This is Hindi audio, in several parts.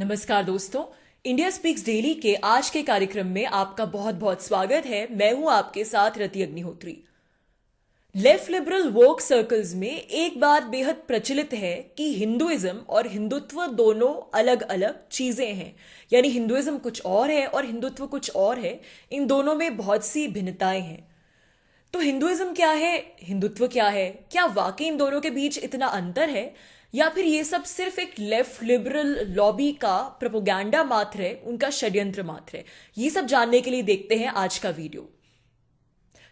नमस्कार दोस्तों। इंडिया स्पीक्स डेली के आज के कार्यक्रम में आपका बहुत बहुत स्वागत है। मैं हूं आपके साथ रति अग्निहोत्री। लेफ्ट लिबरल वोक सर्कल्स में एक बात बेहद प्रचलित है कि हिंदुइज्म और हिंदुत्व दोनों अलग अलग चीजें हैं। यानी हिंदुइज्म कुछ और है और हिंदुत्व कुछ और है। इन दोनों में बहुत सी भिन्नताएं हैं। तो हिंदुइज्म क्या है, हिंदुत्व क्या है? क्या वाकई इन दोनों के बीच इतना अंतर है, या फिर ये सब सिर्फ एक लेफ्ट लिबरल लॉबी का प्रोपोगंडा मात्र है, उनका षड्यंत्र मात्र है? ये सब जानने के लिए देखते हैं आज का वीडियो।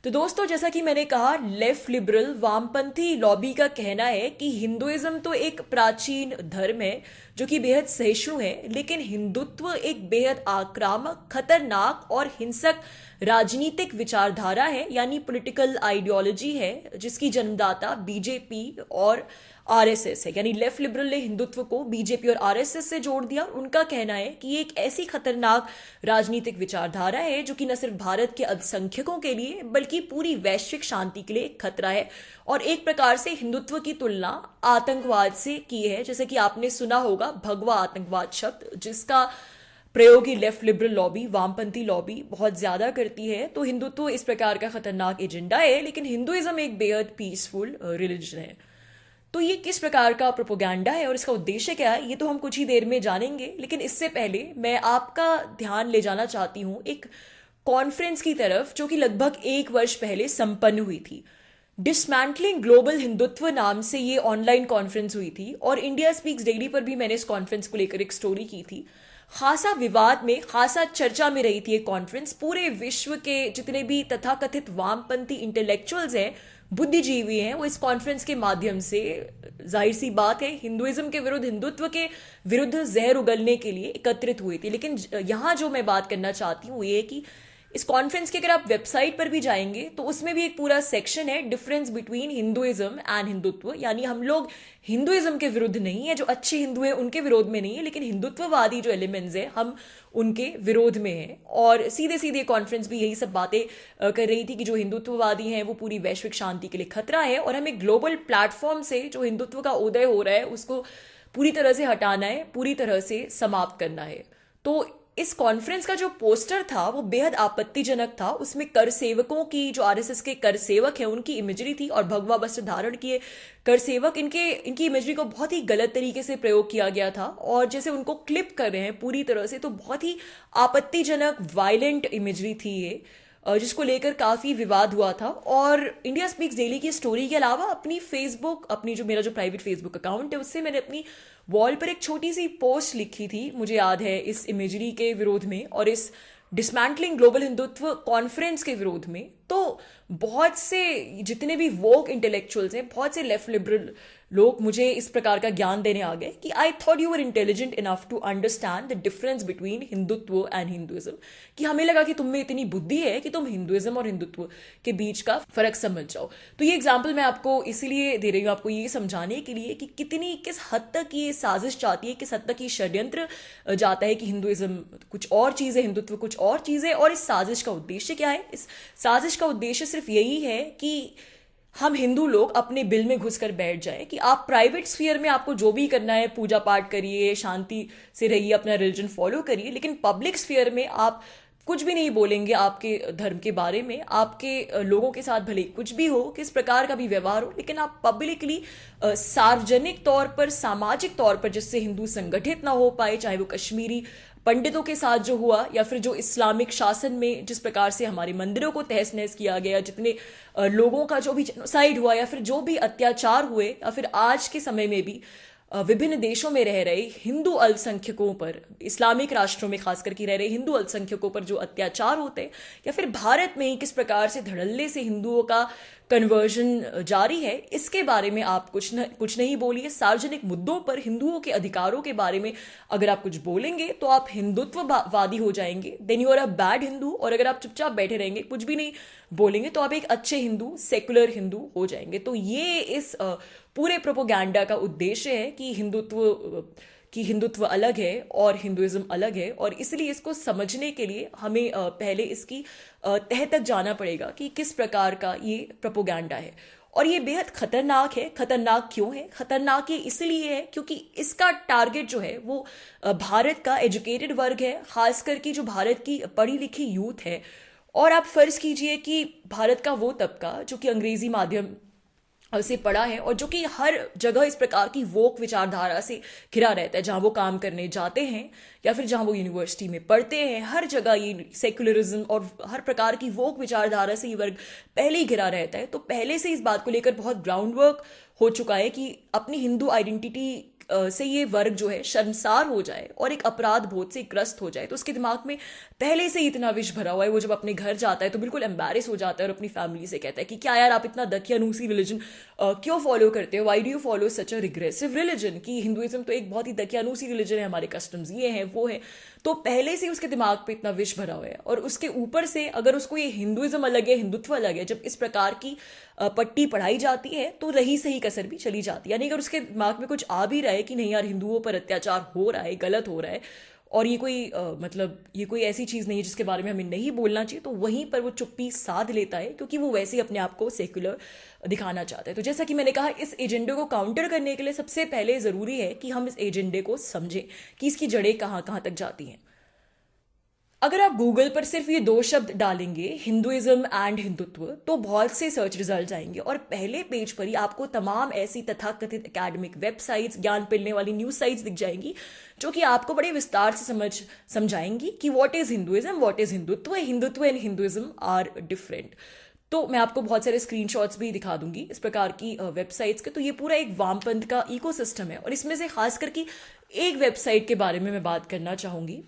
तो दोस्तों, जैसा कि मैंने कहा, लेफ्ट लिबरल वामपंथी लॉबी का कहना है कि हिंदुइज्म तो एक प्राचीन धर्म है जो कि बेहद सहिष्णु है, लेकिन हिंदुत्व एक बेहद आक्रामक, खतरनाक और हिंसक राजनीतिक विचारधारा है, यानी पॉलिटिकल आइडियोलॉजी है, जिसकी जन्मदाता बीजेपी और आरएसएस है। यानी लेफ्ट लिबरल ने हिंदुत्व को बीजेपी और आरएसएस से जोड़ दिया। उनका कहना है कि ये एक ऐसी खतरनाक राजनीतिक विचारधारा है जो कि न सिर्फ भारत के अल्पसंख्यकों के लिए बल्कि पूरी वैश्विक शांति के लिए एक खतरा है, और एक प्रकार से हिंदुत्व की तुलना आतंकवाद से की है। जैसे कि आपने सुना होगा भगवा आतंकवाद शब्द, जिसका प्रयोग ही लेफ्ट लिबरल लॉबी, वामपंथी लॉबी बहुत ज्यादा करती है। तो हिंदुत्व इस प्रकार का खतरनाक एजेंडा है, लेकिन हिंदुइज्म एक बेहद पीसफुल रिलीजन है। तो ये किस प्रकार का प्रोपोगंडा है और इसका उद्देश्य क्या है, ये तो हम कुछ ही देर में जानेंगे। लेकिन इससे पहले मैं आपका ध्यान ले जाना चाहती हूं एक कॉन्फ्रेंस की तरफ, जो कि लगभग 1 वर्ष पहले संपन्न हुई थी। डिसमैंटलिंग ग्लोबल हिंदुत्व नाम से ये ऑनलाइन कॉन्फ्रेंस हुई थी, और इंडिया स्पीक्स डेली पर भी मैंने इस कॉन्फ्रेंस को लेकर एक स्टोरी की थी। खासा विवाद में, खासा चर्चा में रही थी ये कॉन्फ्रेंस। पूरे विश्व के जितने भी तथाकथित वामपंथी इंटेलेक्चुअल्स हैं, बुद्धिजीवी हैं, वो इस कॉन्फ्रेंस के माध्यम से, जाहिर सी बात है, हिंदुइज्म के विरुद्ध, हिंदुत्व के विरुद्ध जहर उगलने के लिए एकत्रित हुई थी। लेकिन यहां जो मैं बात करना चाहती हूं ये कि इस कॉन्फ्रेंस के अगर आप वेबसाइट पर भी जाएंगे तो उसमें भी एक पूरा सेक्शन है, difference between Hinduism and Hindutva. यानी हम लोग हिंदुइज्म के विरुद्ध नहीं है, जो अच्छे हिंदू है उनके विरोध में नहीं है, लेकिन हिंदुत्ववादी जो एलिमेंट्स है हम उनके विरोध में हैं। और सीधे सीधे कॉन्फ्रेंस भी यही सब बातें कर रही थी कि जो हिंदुत्ववादी हैं वो पूरी वैश्विक शांति के लिए खतरा है, और हमें ग्लोबल प्लेटफॉर्म से जो हिंदुत्व का उदय हो रहा है उसको पूरी तरह से हटाना है, पूरी तरह से समाप्त करना है। तो इस कॉन्फ्रेंस का जो पोस्टर था वो बेहद आपत्तिजनक था। उसमें कर सेवकों की, जो आरएसएस के कर सेवक हैं, उनकी इमेजरी थी, और भगवा वस्त्र धारण किए कर सेवक, इनकी इमेजरी को बहुत ही गलत तरीके से प्रयोग किया गया था, और जैसे उनको क्लिप कर रहे हैं पूरी तरह से। तो बहुत ही आपत्तिजनक, वायलेंट इमेजरी थी ये, जिसको लेकर काफी विवाद हुआ था। और इंडिया स्पीक्स डेली की स्टोरी के अलावा अपनी फेसबुक, मेरा जो प्राइवेट फेसबुक अकाउंट है, उससे मैंने अपनी वॉल पर एक छोटी सी पोस्ट लिखी थी, मुझे याद है, इस इमेजरी के विरोध में और इस डिसमैंटलिंग ग्लोबल हिंदुत्व कॉन्फ्रेंस के विरोध में। तो बहुत से जितने भी वोक इंटेलेक्चुअल्स हैं, बहुत से लेफ्ट लिबरल लोग मुझे इस प्रकार का ज्ञान देने आ गए कि I thought you were intelligent enough to understand the difference between Hindutva and Hinduism. कि हमें लगा कि तुम में इतनी बुद्धि है कि तुम हिंदुइज्म और हिंदुत्व के बीच का फर्क समझ जाओ। तो ये एग्जाम्पल मैं आपको इसीलिए दे रही हूँ, आपको ये समझाने के लिए कि किस हद तक ये साजिश चाहती है, किस हद तक ये षड्यंत्र जाता है कि हिंदुइज्म कुछ और चीज है, हिंदुत्व कुछ और चीज है। और इस साजिश का उद्देश्य क्या है? इस साजिश का उद्देश्य सिर्फ यही है कि हम हिंदू लोग अपने बिल में घुसकर बैठ जाएं कि आप प्राइवेट स्फीयर में आपको जो भी करना है, पूजा पाठ करिए, शांति से रहिए, अपना रिलीजन फॉलो करिए, लेकिन पब्लिक स्फीयर में आप कुछ भी नहीं बोलेंगे आपके धर्म के बारे में। आपके लोगों के साथ भले कुछ भी हो, किस प्रकार का भी व्यवहार हो, लेकिन आप पब्लिकली, सार्वजनिक तौर पर, सामाजिक तौर पर, जिससे हिंदू संगठित ना हो पाए, चाहे वो कश्मीरी पंडितों के साथ जो हुआ, या फिर जो इस्लामिक शासन में जिस प्रकार से हमारे मंदिरों को तहस नहस किया गया, जितने लोगों का जो भी जेनोसाइड हुआ, या फिर जो भी अत्याचार हुए, या फिर आज के समय में भी विभिन्न देशों में रह रहे हिंदू अल्पसंख्यकों पर, इस्लामिक राष्ट्रों में खास करके रह रहे हिंदू अल्पसंख्यकों पर जो अत्याचार होते हैं, या फिर भारत में ही किस प्रकार से धड़ल्ले से हिंदुओं का कन्वर्जन जारी है, इसके बारे में आप कुछ नहीं बोलिए। सार्वजनिक मुद्दों पर, हिंदुओं के अधिकारों के बारे में अगर आप कुछ बोलेंगे तो आप हिंदुत्ववादी हो जाएंगे, then you are a bad Hindu. और अगर आप चुपचाप बैठे रहेंगे, कुछ भी नहीं बोलेंगे, तो आप एक अच्छे हिंदू, सेकुलर हिंदू हो जाएंगे। तो ये इस पूरे प्रोपोगंडा का उद्देश्य है कि हिंदुत्व अलग है और हिंदुइज्म अलग है। और इसलिए इसको समझने के लिए हमें पहले इसकी तह तक जाना पड़ेगा कि किस प्रकार का ये प्रोपोगंडा है। और ये बेहद खतरनाक है। खतरनाक क्यों है? खतरनाक ये इसलिए है क्योंकि इसका टारगेट जो है वो भारत का एजुकेटेड वर्ग है, खास करके जो भारत की पढ़ी लिखी यूथ है। और आप फर्ज कीजिए कि भारत का वो तबका जो कि अंग्रेजी माध्यम से पढ़ा है और जो कि हर जगह इस प्रकार की वोक विचारधारा से घिरा रहता है, जहां वो काम करने जाते हैं या फिर जहां वो यूनिवर्सिटी में पढ़ते हैं, हर जगह ये सेक्युलरिज्म और हर प्रकार की वोक विचारधारा से ये वर्ग पहले ही घिरा रहता है। तो पहले से इस बात को लेकर बहुत ग्राउंड वर्क हो चुका है कि अपनी हिंदू आइडेंटिटी से ये वर्ग जो है शर्मसार हो जाए और एक अपराध बोध से ग्रस्त हो जाए। तो उसके दिमाग में पहले से ही इतना विष भरा हुआ है, वो जब अपने घर जाता है तो बिल्कुल एम्बैरेस हो जाता है और अपनी फैमिली से कहता है कि क्या यार आप इतना दकियानूसी रिलीजन क्यों फॉलो करते हो, why do you follow such a regressive religion, कि हिंदुइज्म तो एक बहुत ही दकियानूसी रिलीजन है, हमारे कस्टम्स ये हैं वो है। तो पहले से उसके दिमाग पे इतना विष भरा हुआ है और उसके ऊपर से अगर उसको ये हिंदुइज्म अलग है, हिंदुत्व अलग है, जब इस प्रकार की पट्टी पढ़ाई जाती है तो रही सही कसर भी चली जाती है। यानी अगर उसके दिमाग में कुछ आ भी रहा है कि नहीं यार हिंदुओं पर अत्याचार हो रहा है, गलत हो रहा है और ये कोई ये कोई ऐसी चीज नहीं है जिसके बारे में हमें नहीं बोलना चाहिए, तो वहीं पर वो चुप्पी साध लेता है क्योंकि वो वैसे ही अपने आप को सेक्युलर दिखाना चाहता है। तो जैसा कि मैंने कहा, इस एजेंडे को काउंटर करने के लिए सबसे पहले जरूरी है कि हम इस एजेंडे को समझें कि इसकी जड़ें कहाँ कहाँ तक जाती हैं। अगर आप गूगल पर सिर्फ ये दो शब्द डालेंगे, हिंदुइज्म एंड हिंदुत्व, तो बहुत से सर्च रिजल्ट आएंगे और पहले पेज पर ही आपको तमाम ऐसी तथाकथित एकेडमिक वेबसाइट्स, ज्ञान मिलने वाली न्यूज साइट्स दिख जाएंगी जो कि आपको बड़े विस्तार से समझाएंगी कि what is Hinduism, what is Hindutva, Hindutva and Hinduism are different. तो मैं आपको बहुत सारे स्क्रीनशॉट्स भी दिखा दूंगी इस प्रकार की वेबसाइट्स के। तो ये पूरा एक वामपंथ का इकोसिस्टम है और इसमें से खास करके एक वेबसाइट के बारे में मैं बात करना चाहूंगी।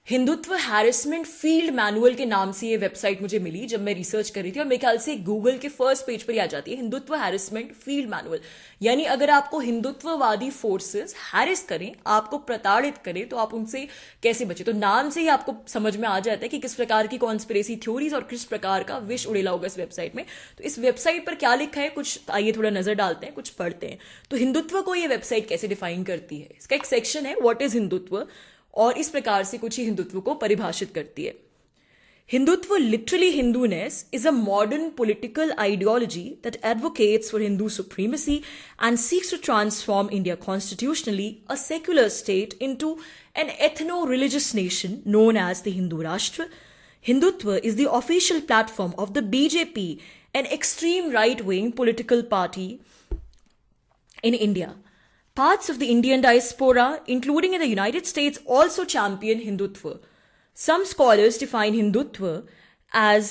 हिंदुत्व हैरेसमेंट फील्ड मैनुअल के नाम से ये वेबसाइट मुझे मिली जब मैं रिसर्च कर रही थी और मेरे ख्याल से गूगल के फर्स्ट पेज पर ही आ जाती है, हिंदुत्व हैरेसमेंट फील्ड मैनुअल। यानी अगर आपको हिंदुत्ववादी फोर्सेस हैरेस करें, आपको प्रताड़ित करें, तो आप उनसे कैसे बचे। तो नाम से ही आपको समझ में आ जाता है कि किस प्रकार की कॉन्स्पिरेसी थ्योरीज और किस प्रकार का विष उड़ेला होगा इस वेबसाइट में। तो इस वेबसाइट पर क्या लिखा है, कुछ आइए थोड़ा नजर डालते हैं, कुछ पढ़ते हैं। तो हिंदुत्व को ये वेबसाइट कैसे डिफाइन करती है, इसका एक सेक्शन है व्हाट इज हिंदुत्व और इस प्रकार से कुछ ही हिंदुत्व को परिभाषित करती है। Hindutva, literally Hinduness, is a modern political ideology that advocates for Hindu supremacy and seeks to transform India constitutionally, a secular state, into an ethno-religious nation known as the Hindu Rashtra. Hindutva is the official platform of the BJP, an extreme right-wing political party in India. Parts of the Indian diaspora, including in the United States, also champion Hindutva. Some scholars define Hindutva as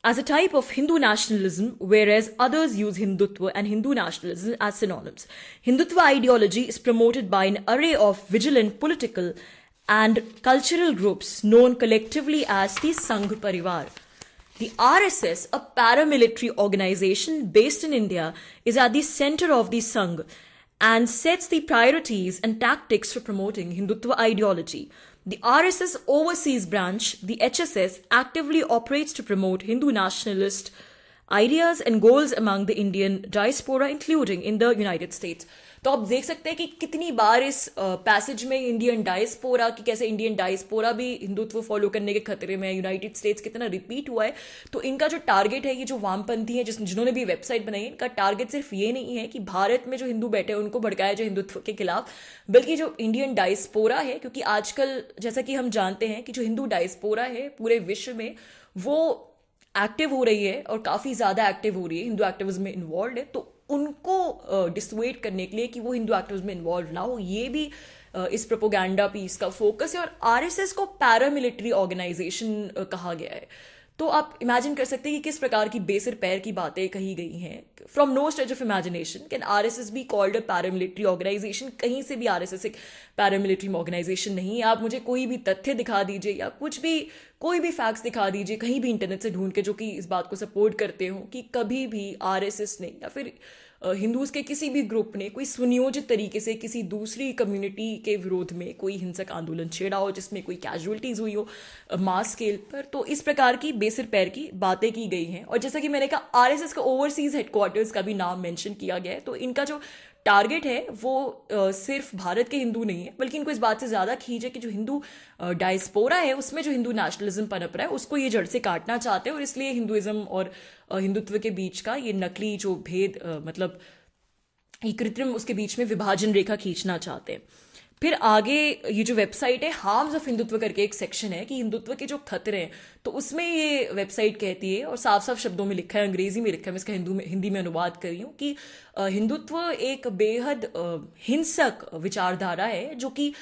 a type of Hindu nationalism, whereas others use Hindutva and Hindu nationalism as synonyms. Hindutva ideology is promoted by an array of vigilant political and cultural groups known collectively as the Sangh Parivar. The RSS, a paramilitary organization based in India, is at the center of the Sangh and sets the priorities and tactics for promoting Hindutva ideology. The RSS overseas branch, the HSS, actively operates to promote Hindu nationalist ideas and goals among the Indian diaspora, including in the United States. तो आप देख सकते हैं कि कितनी बार इस पैसेज में इंडियन डायस्पोरा की, कैसे इंडियन डायस्पोरा भी हिंदुत्व फॉलो करने के खतरे में है, यूनाइटेड स्टेट्स कितना रिपीट हुआ है। तो इनका जो टारगेट है, ये जो वामपंथी है जिन्होंने भी वेबसाइट बनाई है, इनका टारगेट सिर्फ ये नहीं है कि भारत में जो हिंदू बैठे हैं उनको भड़काया जाए हिंदुत्व के खिलाफ, बल्कि जो इंडियन डायस्पोरा है, क्योंकि आजकल जैसा कि हम जानते हैं कि जो हिंदू डायस्पोरा है पूरे विश्व में वो एक्टिव हो रही है और काफी ज्यादा एक्टिव हो रही है, हिंदू एक्टिविज्म में इन्वॉल्व है। तो उनको डिसुएड करने के लिए कि वो हिंदू एक्टिविज्म में इन्वॉल्व ना हो, ये भी इस प्रोपोगंडा पीस का फोकस है। और आरएसएस को पैरामिलिट्री ऑर्गेनाइजेशन कहा गया है। तो आप इमेजिन कर सकते हैं कि किस प्रकार की बेसिर पैर की बातें कही गई हैं। From no stretch of imagination can RSS be called a paramilitary organisation. कहीं से भी आरएसएस एक पैरामिलिट्री ऑर्गेनाइजेशन नहीं है। आप मुझे कोई भी तथ्य दिखा दीजिए या कुछ भी, कोई भी फैक्ट्स दिखा दीजिए कहीं भी इंटरनेट से ढूंढ के, जो कि इस बात को सपोर्ट करते हो कि कभी भी आरएसएस ने या फिर हिंदूज के किसी भी ग्रुप ने कोई सुनियोजित तरीके से किसी दूसरी कम्युनिटी के विरोध में कोई हिंसक आंदोलन छेड़ा हो जिसमें कोई कैजुअलिटीज हुई हो मास स्केल पर। तो इस प्रकार की बेसिर पैर की बातें की गई हैं। और जैसा कि मैंने कहा, आरएसएस का ओवरसीज हेडक्वार्टर्स का भी नाम मेंशन किया गया है। तो इनका जो टारगेट है वो सिर्फ भारत के हिंदू नहीं है, बल्कि इनको इस बात से ज्यादा खींच है कि जो हिंदू डायस्पोरा है उसमें जो हिंदू नेशनलिज्म पनप रहा है उसको ये जड़ से काटना चाहते हैं। और इसलिए हिंदुइज्म और हिंदुत्व के बीच का ये नकली जो भेद मतलब ये कृत्रिम उसके बीच में विभाजन रेखा खींचना चाहते हैं। फिर आगे ये जो वेबसाइट है हार्म्स ऑफ हिंदुत्व करके एक सेक्शन है कि हिंदुत्व के जो खतरे हैं, तो उसमें ये वेबसाइट कहती है और साफ साफ शब्दों में लिखा है, अंग्रेजी में लिखा है, मैं इसका हिंदी में अनुवाद कर रही हूँ कि हिंदुत्व एक बेहद हिंसक विचारधारा है जो कि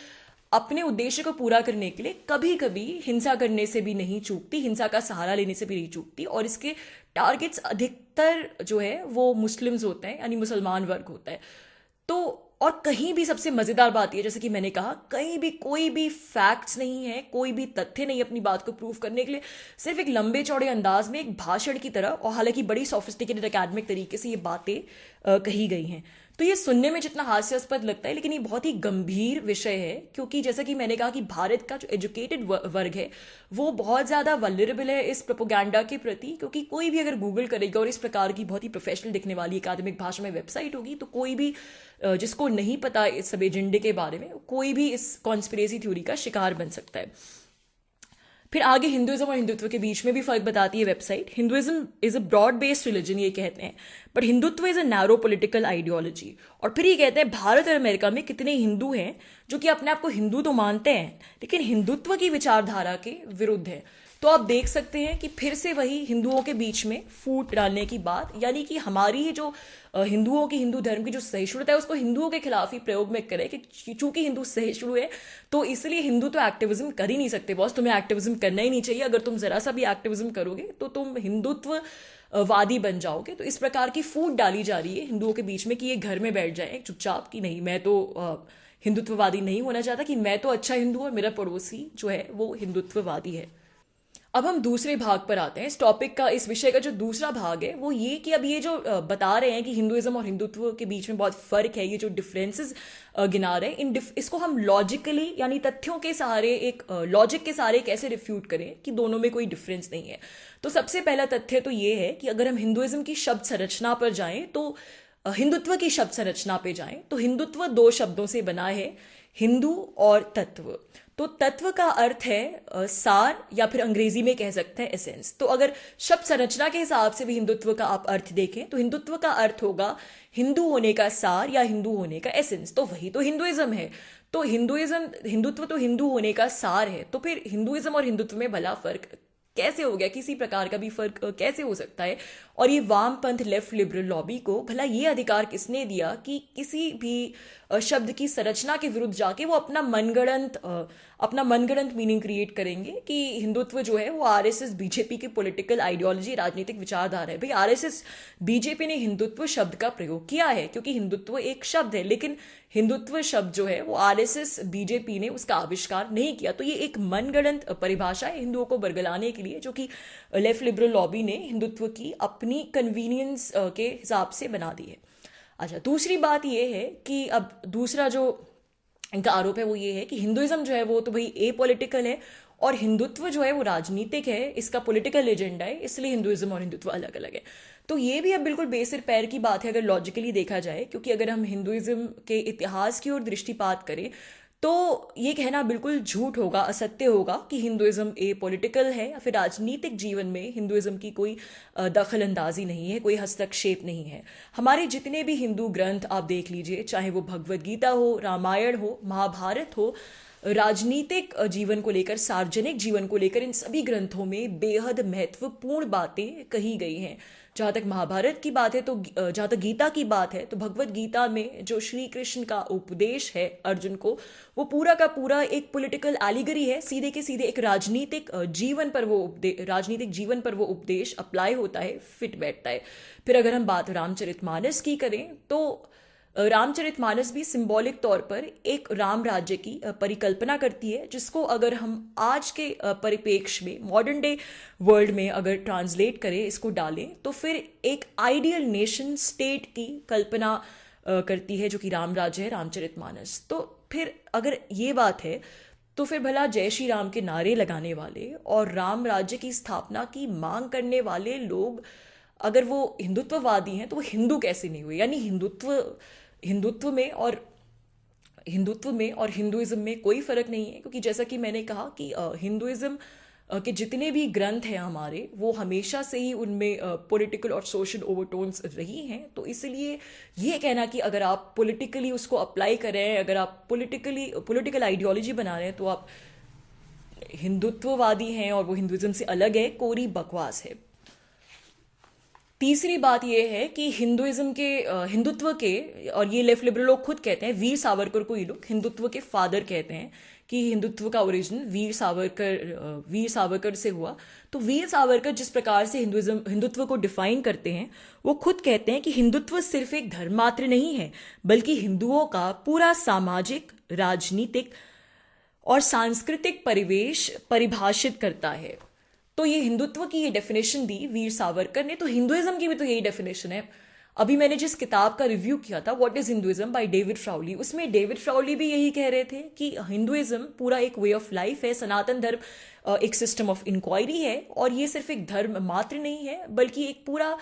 अपने उद्देश्य को पूरा करने के लिए कभी कभी हिंसा करने से भी नहीं चूकती, हिंसा का सहारा लेने से भी नहीं चूकती, और इसके टारगेट्स अधिकतर जो है वो मुस्लिम्स होते हैं, यानी मुसलमान वर्ग होता है। तो और कहीं भी सबसे मजेदार बात यह, जैसे कि मैंने कहा, कहीं भी कोई भी फैक्ट्स नहीं है, कोई भी तथ्य नहीं अपनी बात को प्रूव करने के लिए, सिर्फ एक लंबे चौड़े अंदाज में एक भाषण की तरह, और हालांकि बड़ी सोफिस्टिकेटेड एकेडमिक तरीके से ये बातें कही गई हैं। तो ये सुनने में जितना हास्यास्पद लगता है, लेकिन ये बहुत ही गंभीर विषय है, क्योंकि जैसा कि मैंने कहा कि भारत का जो एजुकेटेड वर्ग है वो बहुत ज़्यादा वल्नरेबल है इस प्रोपोगंडा के प्रति, क्योंकि कोई भी अगर गूगल करेगा और इस प्रकार की बहुत ही प्रोफेशनल दिखने वाली एकेडमिक भाषा में वेबसाइट होगी, तो कोई भी जिसको नहीं पता इस सब एजेंडे के बारे में, कोई भी इस कॉन्स्पिरेसी थ्योरी का शिकार बन सकता है। फिर आगे हिंदुइज्म और हिंदुत्व के बीच में भी फर्क बताती है website. Hinduism is a broad based religion, ये कहते हैं, but Hindutva is a narrow political ideology. और फिर ये कहते हैं भारत और अमेरिका में कितने हिंदू हैं जो कि अपने आप को हिंदू तो मानते हैं लेकिन हिंदुत्व की विचारधारा के विरुद्ध है। तो आप देख सकते हैं कि फिर से वही हिंदुओं के बीच में फूट डालने की बात, यानी कि हमारी ही जो हिंदुओं की, हिंदू धर्म की जो सहिष्णुता है उसको हिंदुओं के खिलाफ ही प्रयोग में करे कि चूंकि हिंदू सहिष्णु है तो इसलिए हिंदू तो एक्टिविज्म कर ही नहीं सकते। बॉस, तुम्हें एक्टिविज्म करना ही नहीं चाहिए, अगर तुम जरा सा भी एक्टिविज्म करोगे तो तुम हिंदुत्व वादी बन जाओगे। तो इस प्रकार की फूट डाली जा रही है हिंदुओं के बीच में कि ये घर में बैठ जाए चुपचाप कि नहीं, मैं तो हिंदुत्ववादी नहीं होना चाहता, कि मैं तो अच्छा हिंदू और मेरा पड़ोसी जो है वो हिंदुत्ववादी है। अब हम दूसरे भाग पर आते हैं। इस टॉपिक का, इस विषय का जो दूसरा भाग है वो ये कि अब ये जो बता रहे हैं कि हिंदुइज्म और हिंदुत्व के बीच में बहुत फर्क है, ये जो डिफरेंसेस गिना रहे हैं, इसको हम लॉजिकली यानी तथ्यों के सहारे, एक लॉजिक के सहारे कैसे रिफ्यूट करें कि दोनों में कोई डिफरेंस नहीं है। तो सबसे पहला तथ्य तो ये है कि अगर हम हिंदुइज्म की शब्द संरचना पर जाएं, तो हिंदुत्व की शब्द संरचना पे जाएं तो हिंदुत्व दो शब्दों से बना है, हिंदू और तत्व। तो तत्व का अर्थ है सार, या फिर अंग्रेजी में कह सकते हैं एसेंस। तो अगर शब्द संरचना के हिसाब से भी हिंदुत्व का आप अर्थ देखें तो हिंदुत्व का अर्थ होगा हिंदू होने का सार या हिंदू होने का एसेंस। तो वही तो हिंदुइज्म है। तो हिंदुत्व तो हिंदू होने का सार है। तो फिर हिंदुइज्म और हिंदुत्व में भला फर्क कैसे हो गया, किसी प्रकार का भी फर्क कैसे हो सकता है? और ये वामपंथ लेफ्ट लिबरल लॉबी को भला ये अधिकार किसने दिया कि किसी भी शब्द की संरचना के विरुद्ध जाके वो अपना मनगढ़ंत मीनिंग क्रिएट करेंगे कि हिंदुत्व जो है वो आरएसएस बीजेपी की पॉलिटिकल आइडियोलॉजी, राजनीतिक विचारधारा है। भाई, आरएसएस बीजेपी ने हिंदुत्व शब्द का प्रयोग किया है क्योंकि हिंदुत्व एक शब्द है, लेकिन हिंदुत्व शब्द जो है वो आरएसएस बीजेपी ने उसका आविष्कार नहीं किया। तो ये एक मनगढ़ंत परिभाषा है हिंदुओं को बरगलाने के लिए, जो कि लेफ्ट लिबरल लॉबी ने हिंदुत्व की अपनी कन्वीनियंस के हिसाब से बना दी है। अच्छा, दूसरी बात यह है कि अब दूसरा जो इनका आरोप है वो ये है कि हिंदुइज्म जो है वो तो भाई ए पॉलिटिकल है और हिंदुत्व जो है वो राजनीतिक है, इसका पॉलिटिकल एजेंडा है, इसलिए हिंदुइज्म और हिंदुत्व अलग अलग है। तो ये भी अब बिल्कुल बेसिर पैर की बात है अगर लॉजिकली देखा जाए, क्योंकि अगर हम हिंदुइज्म के इतिहास की ओर दृष्टिपात करें तो ये कहना बिल्कुल झूठ होगा, असत्य होगा कि हिंदुइज्म ए पॉलिटिकल है या फिर राजनीतिक जीवन में हिंदुइज्म की कोई दखल अंदाजी नहीं है, कोई हस्तक्षेप नहीं है। हमारे जितने भी हिंदू ग्रंथ आप देख लीजिए, चाहे वो भगवद गीता हो, रामायण हो, महाभारत हो, राजनीतिक जीवन को लेकर, सार्वजनिक जीवन को लेकर, इन सभी ग्रंथों में बेहद महत्वपूर्ण बातें कही गई हैं। जहाँ तक महाभारत की बात है, तो जहाँ तक गीता की बात है, तो भगवत गीता में जो श्री कृष्ण का उपदेश है अर्जुन को, वो पूरा का पूरा एक पॉलिटिकल एलिगरी है। सीधे के सीधे एक राजनीतिक जीवन पर वो उपदेश अप्लाई होता है, फिट बैठता है। फिर अगर हम बात रामचरितमानस की करें तो रामचरितमानस भी सिंबॉलिक तौर पर एक राम राज्य की परिकल्पना करती है, जिसको अगर हम आज के परिप्रेक्ष्य में, मॉडर्न डे वर्ल्ड में अगर ट्रांसलेट करें, इसको डालें, तो फिर एक आइडियल नेशन स्टेट की कल्पना करती है, जो कि राम राज्य है, रामचरितमानस। तो फिर अगर ये बात है तो फिर भला जय श्री राम के नारे लगाने वाले और राम राज्य की स्थापना की मांग करने वाले लोग अगर वो हिंदुत्ववादी हैं तो वो हिंदू कैसे नहीं हुए? यानी हिंदुत्व में और हिंदुइज्म में कोई फर्क नहीं है, क्योंकि जैसा कि मैंने कहा कि हिंदुइज्म कि जितने भी ग्रंथ हैं हमारे वो हमेशा से ही उनमें पॉलिटिकल और सोशल ओवरटोन्स रही हैं। तो इसलिए ये कहना कि अगर आप पॉलिटिकली उसको अप्लाई कर रहे हैं, अगर आप पॉलिटिकल आइडियोलॉजी बना रहे हैं तो आप हिंदुत्ववादी हैं और वो हिंदुइज्म से अलग है, कोरी बकवास है। तीसरी बात यह है कि हिंदुत्व के, और ये लेफ्ट लिबरल लोग खुद कहते हैं, वीर सावरकर को ये लोग हिंदुत्व के फादर कहते हैं कि हिंदुत्व का ओरिजिन वीर सावरकर से हुआ। तो वीर सावरकर जिस प्रकार से हिंदुत्व को डिफाइन करते हैं, वो खुद कहते हैं कि हिंदुत्व सिर्फ एक धर्म मात्र नहीं है, बल्कि हिंदुओं का पूरा सामाजिक, राजनीतिक और सांस्कृतिक परिवेश परिभाषित करता है। तो ये हिंदुत्व की ये डेफिनेशन दी वीर सावरकर ने, तो हिंदुइज्म की भी तो यही डेफिनेशन है। अभी मैंने जिस किताब का रिव्यू किया था, what is Hinduism by David Frawley, उसमें डेविड फ्राउली भी यही कह रहे थे कि हिंदुइज्म पूरा एक वे ऑफ लाइफ है, सनातन धर्म एक सिस्टम ऑफ इंक्वायरी है, और ये सिर्फ एक धर्म मात्र नहीं है बल्कि एक पूरा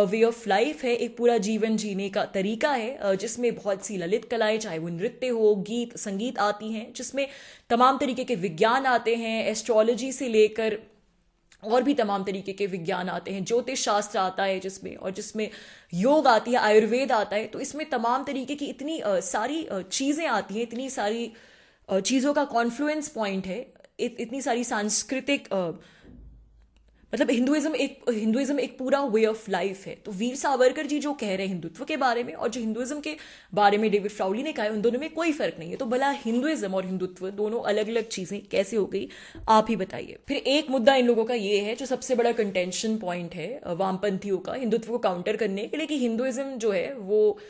वे ऑफ लाइफ है, एक पूरा जीवन जीने का तरीका है, जिसमें बहुत सी ललित कलाएं, चाहे वो नृत्य हो, गीत संगीत आती हैं, जिसमें तमाम तरीके के विज्ञान आते हैं, एस्ट्रोलॉजी से लेकर और भी तमाम तरीके के विज्ञान आते हैं, ज्योतिष शास्त्र आता है जिसमें योग आती है, आयुर्वेद आता है। तो इसमें तमाम तरीके की इतनी सारी चीज़ें आती हैं, इतनी सारी चीज़ों का कॉन्फ्लुएंस पॉइंट है, इतनी सारी सांस्कृतिक मतलब हिंदुइज्म एक पूरा वे ऑफ लाइफ है। तो वीर सावरकर जी जो कह रहे हैं हिंदुत्व के बारे में और जो हिंदुइज्म के बारे में डेविड फ्राउली ने कहा है, उन दोनों में कोई फर्क नहीं है। तो भला हिंदुइज्म और हिंदुत्व दोनों अलग अलग चीजें कैसे हो गई, आप ही बताइए। फिर एक मुद्दा इन लोगों का ये है, जो सबसे बड़ा कंटेंशन पॉइंट है वामपंथियों का हिंदुत्व को काउंटर करने के लिए, कि हिंदुइज्म जो है वो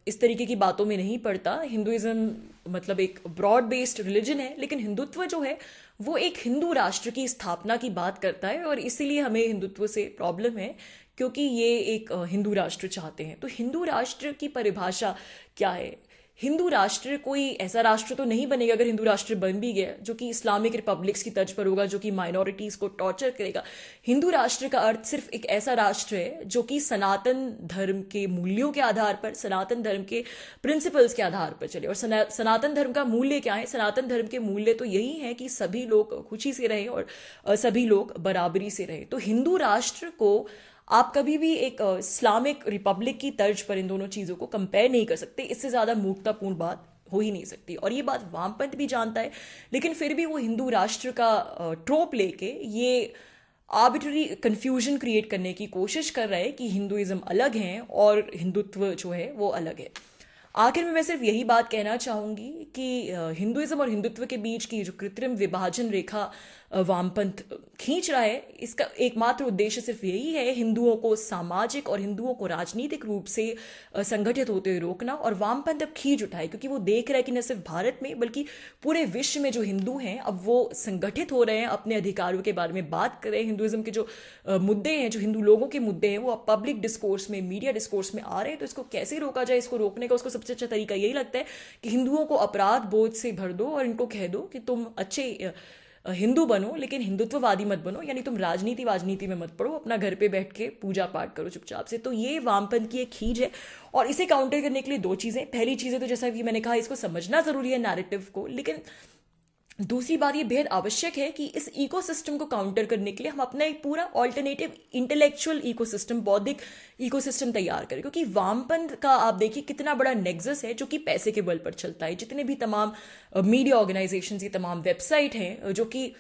इस तरीके की बातों में नहीं पड़ता। हिंदुइज्म मतलब एक ब्रॉड बेस्ड रिलीजन है, लेकिन हिंदुत्व जो है वो एक हिंदू राष्ट्र की स्थापना की बात करता है, और इसीलिए हमें हिंदुत्व से प्रॉब्लम है, क्योंकि ये एक हिंदू राष्ट्र चाहते हैं। तो हिंदू राष्ट्र की परिभाषा क्या है? हिंदू राष्ट्र कोई ऐसा राष्ट्र तो नहीं बनेगा, अगर हिंदू राष्ट्र बन भी गया, जो कि इस्लामिक रिपब्लिक्स की तर्ज पर होगा, जो कि माइनॉरिटीज को टॉर्चर करेगा। हिंदू राष्ट्र का अर्थ सिर्फ एक ऐसा राष्ट्र है जो कि सनातन धर्म के मूल्यों के आधार पर, सनातन धर्म के प्रिंसिपल्स के आधार पर चले। और सनातन धर्म का मूल्य क्या है? सनातन धर्म के मूल्य तो यही है कि सभी लोग खुशी से रहें और सभी लोग बराबरी से रहें। तो हिंदू राष्ट्र को आप कभी भी एक इस्लामिक रिपब्लिक की तर्ज पर इन दोनों चीजों को कंपेयर नहीं कर सकते। इससे ज्यादा मूर्खतापूर्ण बात हो ही नहीं सकती, और ये बात वामपंथ भी जानता है, लेकिन फिर भी वो हिंदू राष्ट्र का ट्रोप लेके ये आर्बिट्ररी कंफ्यूजन क्रिएट करने की कोशिश कर रहा है कि हिंदुइज्म अलग है और हिंदुत्व जो है वो अलग है। आखिर में मैं सिर्फ यही बात कहना चाहूंगी कि हिंदुइज्म और हिंदुत्व के बीच की जो कृत्रिम विभाजन रेखा वामपंथ खींच रहा है, इसका एकमात्र उद्देश्य सिर्फ यही है, हिंदुओं को सामाजिक और हिंदुओं को राजनीतिक रूप से संगठित होते हुए रोकना। और वामपंथ अब खींच उठाए, क्योंकि वो देख रहा है कि न सिर्फ भारत में बल्कि पूरे विश्व में जो हिंदू हैं अब वो संगठित हो रहे हैं, अपने अधिकारों के बारे में बात कर रहे हैं। हिंदुइज्म के जो मुद्दे हैं, जो हिंदू लोगों के मुद्दे हैं, वो अब पब्लिक डिस्कोर्स में, मीडिया डिस्कोर्स में आ रहे हैं। तो इसको कैसे रोका जाए, इसको रोकने का उसको सबसे अच्छा तरीका यही लगता है कि हिंदुओं को अपराध बोझ से भर दो और इनको कह दो कि तुम अच्छे हिंदू बनो, लेकिन हिंदुत्ववादी मत बनो, यानी तुम राजनीति में मत पड़ो, अपना घर पे बैठ के पूजा पाठ करो चुपचाप से। तो ये वामपंथ की एक खींच है, और इसे काउंटर करने के लिए दो चीजें। पहली चीज है तो जैसा कि मैंने कहा, इसको समझना जरूरी है नैरेटिव को, लेकिन दूसरी बात ये बेहद आवश्यक है कि इस इकोसिस्टम को काउंटर करने के लिए हम अपना एक पूरा ऑल्टरनेटिव इंटेलेक्चुअल इकोसिस्टम, बौद्धिक इकोसिस्टम तैयार करें। क्योंकि वामपंथ का आप देखिए कितना बड़ा नेक्सस है जो कि पैसे के बल पर चलता है। जितने भी तमाम मीडिया ऑर्गेनाइजेशंस, ये तमाम वेबसाइट हैं जो कि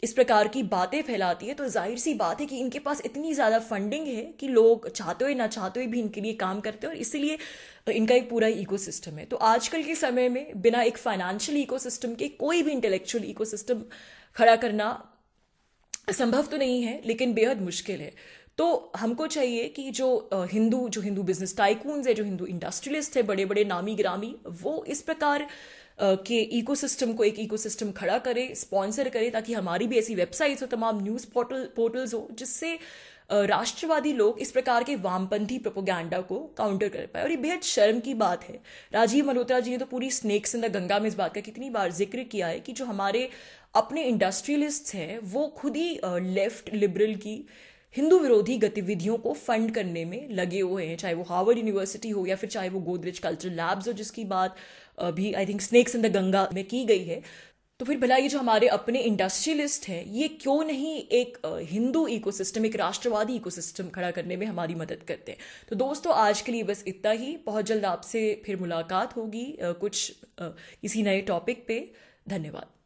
इस प्रकार की बातें फैलाती है, तो जाहिर सी बात है कि इनके पास इतनी ज़्यादा फंडिंग है कि लोग चाहते हुए ना चाहते हुए भी इनके लिए काम करते हैं, और इसीलिए इनका एक पूरा इकोसिस्टम है। तो आजकल के समय में बिना एक फाइनेंशियल इकोसिस्टम के कोई भी इंटेलेक्चुअल इकोसिस्टम खड़ा करना संभव तो नहीं है, लेकिन बेहद मुश्किल है। तो हमको चाहिए कि जो हिंदू बिजनेस टाइकून्स है, जो हिंदू इंडस्ट्रियलिस्ट है, बड़े बड़े नामी ग्रामी, वो इस प्रकार के इकोसिस्टम को एक इकोसिस्टम खड़ा करे, स्पॉन्सर करे, ताकि हमारी भी ऐसी वेबसाइट्स हो, तमाम न्यूज़ पोर्टल्स हो, जिससे राष्ट्रवादी लोग इस प्रकार के वामपंथी प्रोपोगंडा को काउंटर कर पाए। और ये बेहद शर्म की बात है। राजीव मल्होत्रा जी ने तो पूरी स्नेक्स इन द गंगा में इस बात का कितनी बार जिक्र किया है कि जो हमारे अपने इंडस्ट्रियलिस्ट्स हैं वो खुद ही लेफ्ट लिबरल की हिंदू विरोधी गतिविधियों को फंड करने में लगे हुए हैं, चाहे वो हार्वर्ड यूनिवर्सिटी हो या फिर चाहे वो गोदरेज कल्चरल लैब्स हो, जिसकी बात भी I think snakes in the Ganga में की गई है। तो फिर भला ये जो हमारे अपने इंडस्ट्रियलिस्ट हैं, ये क्यों नहीं एक हिंदू इकोसिस्टम, एक राष्ट्रवादी इकोसिस्टम खड़ा करने में हमारी मदद करते हैं? तो दोस्तों, आज के लिए बस इतना ही। बहुत जल्द आपसे फिर मुलाकात होगी किसी नए टॉपिक पे। धन्यवाद।